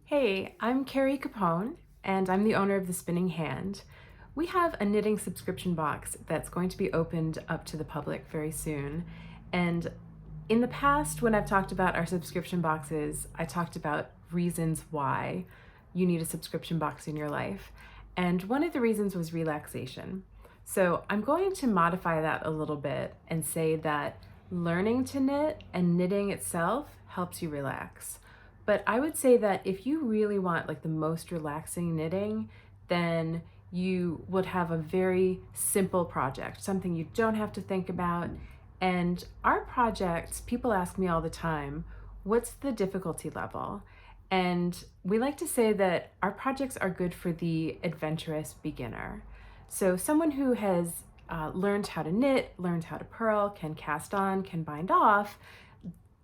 Hey, I'm Carrie Capone, and I'm the owner of The Spinning Hand. We have a knitting subscription box that's going to be opened up to the public very soon. And in the past, when I've talked about our subscription boxes, I talked about reasons why you need a subscription box in your life. And one of the reasons was relaxation. So I'm going to modify that a little bit and say that learning to knit and knitting itself helps you relax. But I would say that if you really want like the most relaxing knitting, then you would have a very simple project, something you don't have to think about. And our projects, people ask me all the time, what's the difficulty level? And we like to say that our projects are good for the adventurous beginner. So someone who has learned how to knit, learned how to purl, can cast on, can bind off,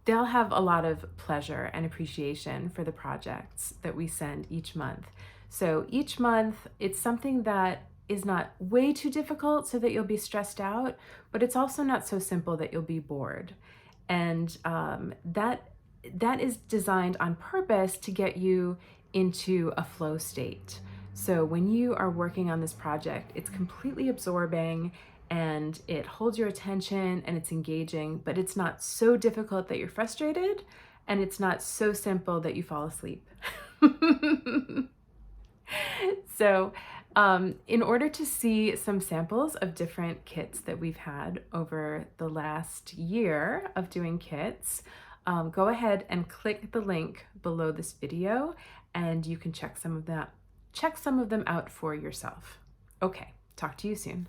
they'll have a lot of pleasure and appreciation for the projects that we send each month. So each month, it's something that is not way too difficult so that you'll be stressed out, but it's also not so simple that you'll be bored. And that is designed on purpose to get you into a flow state. So when you are working on this project, it's completely absorbing and it holds your attention and it's engaging, but it's not so difficult that you're frustrated, and it's not so simple that you fall asleep. So in order to see some samples of different kits that we've had over the last year of doing kits, go ahead and click the link below this video and you can check some of them out for yourself. Okay, talk to you soon.